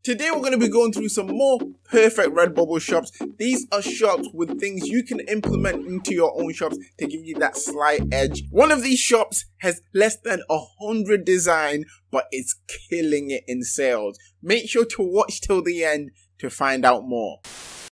Today we're going to be going through some more Perfect Redbubble shops. These are shops with things you can implement into your own shops to give you that slight edge. One of these shops has less than 100 designs, but it's killing it in sales. Make sure to watch till the end to find out more.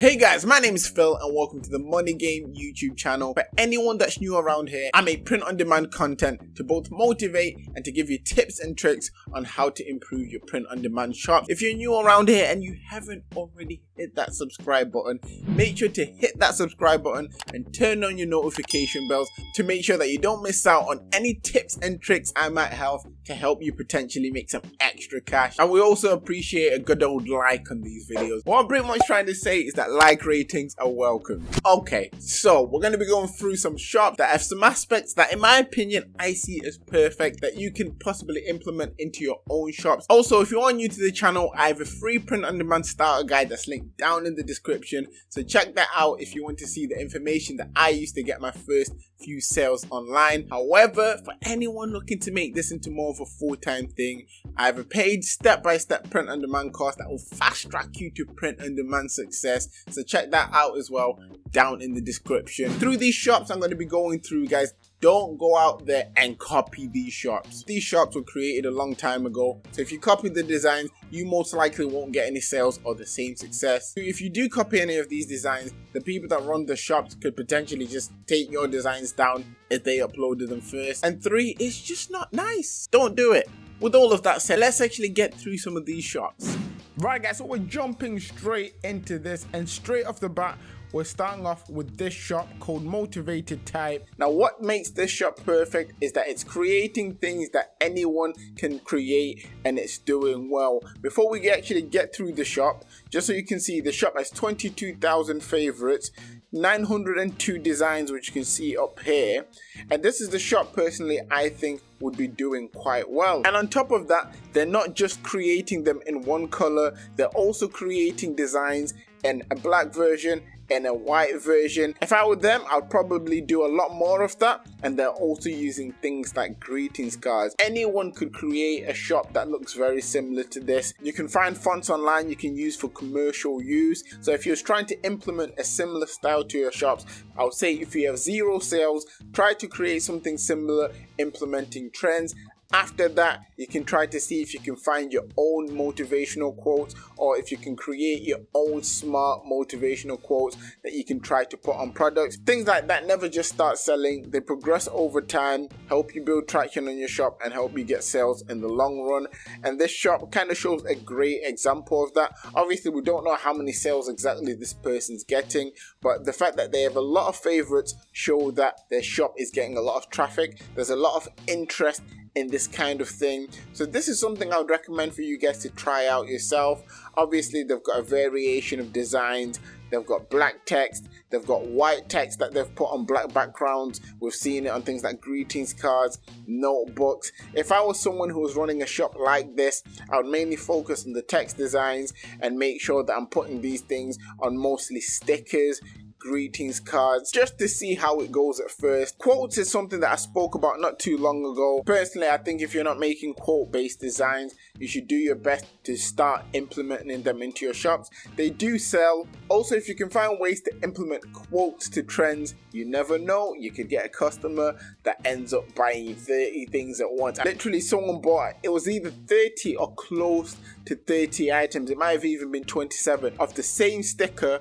Hey guys, my name is Phil and welcome to the Money Game YouTube channel. For anyone that's new around here, I make print-on-demand content to both motivate and to give you tips and tricks on how to improve your print-on-demand shop. If you're new around here and you haven't already hit that subscribe button, make sure to hit that subscribe button and turn on your notification bells to make sure that you don't miss out on any tips and tricks I might have to help you potentially make some extra cash. And we also appreciate a good old like on these videos. What I'm pretty much trying to say is that like ratings are welcome. Okay, so we're going to be going through some shops that have some aspects that in my opinion I see as perfect that you can possibly implement into your own shops. Also, if you are new to the channel, I have a free print on demand starter guide that's linked down in the description, so check that out if you want to see the information that I used to get my first few sales online. However, for anyone looking to make this into more of a full-time thing, I have a paid step-by-step print on demand course that will fast track you to print on demand success. So check that out as well down in the description. Through these shops I'm going to be going through, guys, don't go out there and copy these shops. These shops were created a long time ago, so if you copy the designs, you most likely won't get any sales or the same success. If you do copy any of these designs, the people that run the shops could potentially just take your designs down if they uploaded them first. And 3, it's just not nice. Don't do it. With all of that said, let's actually get through some of these shops. Right guys, so we're jumping straight into this, and straight off the bat we're starting off with this shop called Motivated Type. Now what makes this shop perfect is that it's creating things that anyone can create and it's doing well. Before we actually get through the shop, just so you can see, the shop has 22,000 favorites, 902 designs, which you can see up here, and this is the shop personally I think would be doing quite well. And on top of that, they're not just creating them in one color, they're also creating designs in a black version and a white version. If I were them, I'd probably do a lot more of that. And they're also using things like greetings cards. Anyone could create a shop that looks very similar to this. You can find fonts online you can use for commercial use. So if you're trying to implement a similar style to your shops, I would say if you have 0 sales, try to create something similar, implementing trends. After that, you can try to see if you can find your own motivational quotes, or if you can create your own smart motivational quotes that you can try to put on products. Things like that never just start selling. They progress over time, help you build traction on your shop and help you get sales in the long run. And this shop kind of shows a great example of that. Obviously, we don't know how many sales exactly this person's getting, but the fact that they have a lot of favorites show that their shop is getting a lot of traffic. There's a lot of interest in this kind of thing, so this is something I would recommend for you guys to try out yourself. Obviously, they've got a variation of designs. They've got black text, they've got white text that they've put on black backgrounds. We've seen it on things like greetings cards, notebooks. If I was someone who was running a shop like this, I would mainly focus on the text designs and make sure that I'm putting these things on mostly stickers, greetings cards, just to see how it goes at first. Quotes is something that I spoke about not too long ago. Personally, I think if you're not making quote-based designs, you should do your best to start implementing them into your shops. They do sell. Also, if you can find ways to implement quotes to trends, you never know, you could get a customer that ends up buying 30 things at once. Literally, someone bought, it was either 30 or close to 30 items. It might have even been 27 of the same sticker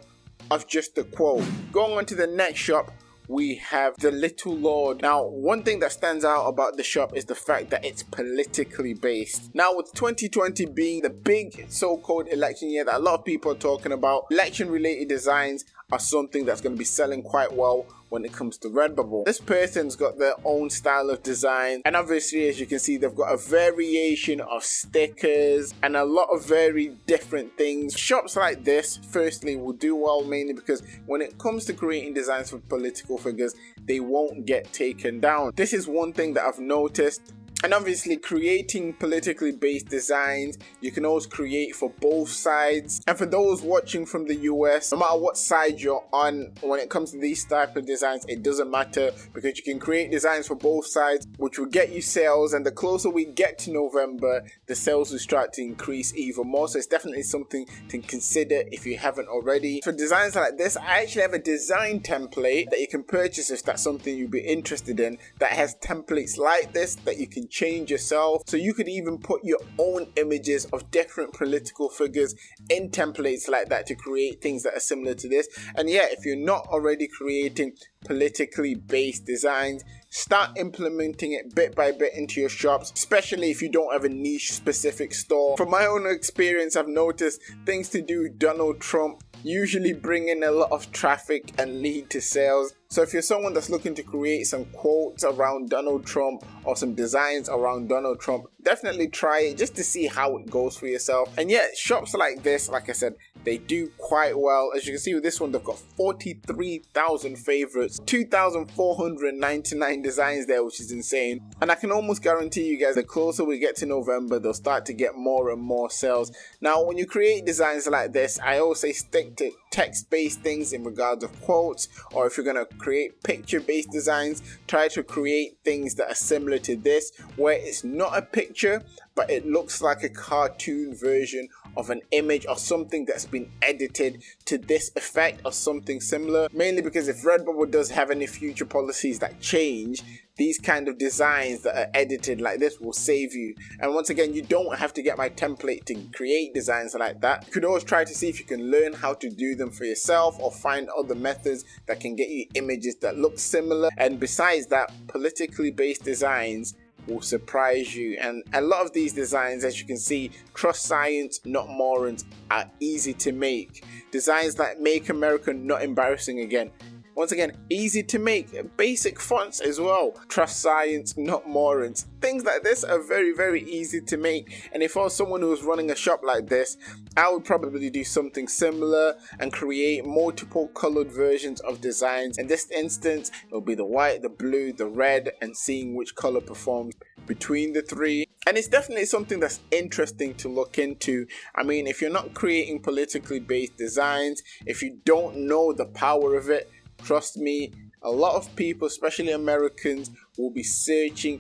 of just the quote. Going on to the next shop, we have the Little Lord. Now, one thing that stands out about the shop is the fact that it's politically based. Now, with 2020 being the big so-called election year that a lot of people are talking about, election-related designs are something that's going to be selling quite well when it comes to Redbubble. This person's got their own style of design, and obviously, as you can see, they've got a variation of stickers and a lot of very different things. Shops like this, firstly, will do well mainly because when it comes to creating designs for political figures, they won't get taken down. This is one thing that I've noticed. And obviously creating politically based designs, you can always create for both sides. And for those watching from the US, no matter what side you're on, when it comes to these type of designs, it doesn't matter, because you can create designs for both sides, which will get you sales. And the closer we get to November, the sales will start to increase even more. So it's definitely something to consider if you haven't already. For designs like this, I actually have a design template that you can purchase if that's something you'd be interested in, that has templates like this that you can change yourself. So you could even put your own images of different political figures in templates like that to create things that are similar to this. And yeah, if you're not already creating politically based designs, start implementing it bit by bit into your shops, especially if you don't have a niche specific store. From my own experience, I've noticed things to do with Donald Trump usually bring in a lot of traffic and lead to sales. So if you're someone that's looking to create some quotes around Donald Trump or some designs around Donald Trump, definitely try it just to see how it goes for yourself. And yeah, shops like this, like I said, they do quite well. As you can see with this one, they've got 43,000 favorites, 2,499 designs there, which is insane. And I can almost guarantee you guys, the closer we get to November, they'll start to get more and more sales. Now, when you create designs like this, I always say stick to text-based things in regards of quotes, or if you're going to create picture-based designs, try to create things that are similar to this, where it's not a picture, but it looks like a cartoon version of an image or something that's been edited to this effect or something similar. Mainly because if Redbubble does have any future policies that change, these kind of designs that are edited like this will save you. And once again, you don't have to get my template to create designs like that. You could always try to see if you can learn how to do them for yourself, or find other methods that can get you images that look similar. And besides that, politically based designs will surprise you. And a lot of these designs, as you can see, trust science, not morons, are easy to make. Designs like Make America Not Embarrassing Again, once again, easy to make. Basic fonts as well. Trust science, not morons. Things like this are very, very easy to make. And if I was someone who was running a shop like this, I would probably do something similar and create multiple colored versions of designs. In this instance, it'll be the white, the blue, the red, and seeing which color performs between the three. And it's definitely something that's interesting to look into. I mean, if you're not creating politically based designs, if you don't know the power of it, trust me, a lot of people, especially Americans, will be searching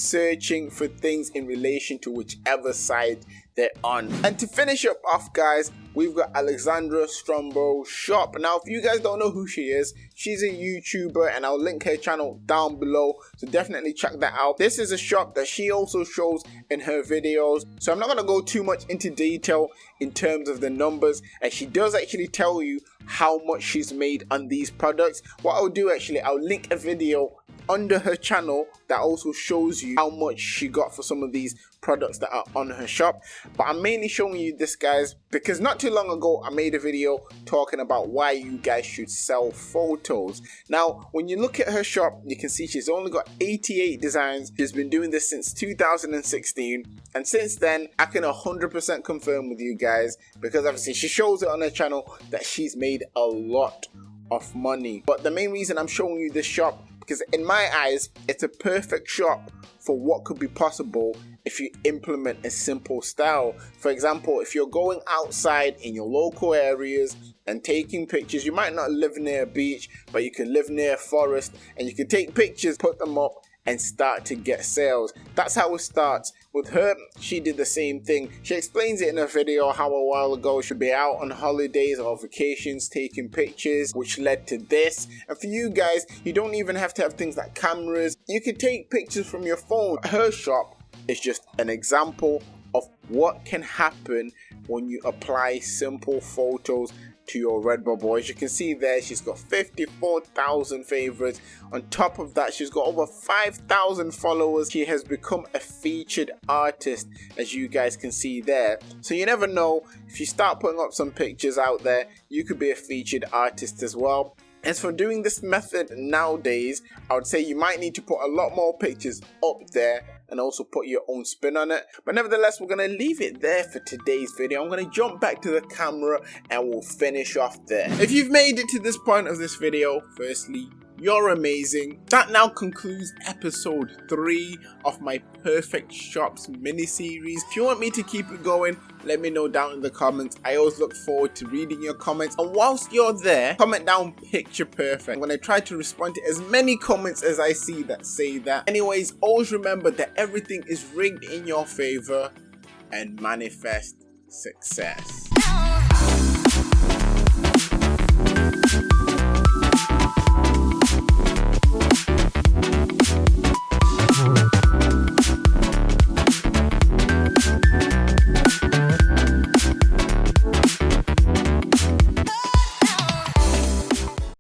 for things in relation to whichever side they're on. And to finish up off, guys, we've got Alexandra Strombo's shop. Now, if you guys don't know who she is, she's a YouTuber, and I'll link her channel down below, so definitely check that out. This is a shop that she also shows in her videos, so I'm not going to go too much into detail in terms of the numbers, and she does actually tell you how much she's made on these products. What I'll do, actually, I'll link a video under her channel that also shows you how much she got for some of these products that are on her shop. But I'm mainly showing you this, guys, because not too long ago I made a video talking about why you guys should sell photos. Now, when you look at her shop, you can see she's only got 88 designs. She's been doing this since 2016, and since then I can 100% confirm with you guys, because obviously she shows it on her channel, that she's made a lot of money. But the main reason I'm showing you this shop, because in my eyes, it's a perfect shop for what could be possible if you implement a simple style. For example, if you're going outside in your local areas and taking pictures, you might not live near a beach, but you can live near a forest, and you can take pictures, put them up, and start to get sales. That's how it starts. With her, she did the same thing. She explains it in a video how a while ago she'd be out on holidays or vacations taking pictures, which led to this. And for you guys, you don't even have to have things like cameras. You can take pictures from your phone. Her shop is just an example of what can happen when you apply simple photos to your Redbubble. As you can see there, she's got 54,000 favorites. On top of that, she's got over 5,000 followers. She has become a featured artist, as you guys can see there. So you never know, if you start putting up some pictures out there, you could be a featured artist as well. As for doing this method nowadays, I would say you might need to put a lot more pictures up there and also put your own spin on it. But nevertheless, we're going to leave it there for today's video. I'm going to jump back to the camera and we'll finish off there. If you've made it to this point of this video, firstly, You're amazing. That now concludes episode 3 of my Perfect Shops mini-series. If you want me to keep it going, let me know down in the comments. I always look forward to reading your comments. And whilst you're there, comment down picture perfect. I'm going to try to respond to as many comments as I see that say that. Anyways, always remember that everything is rigged in your favor and manifest success.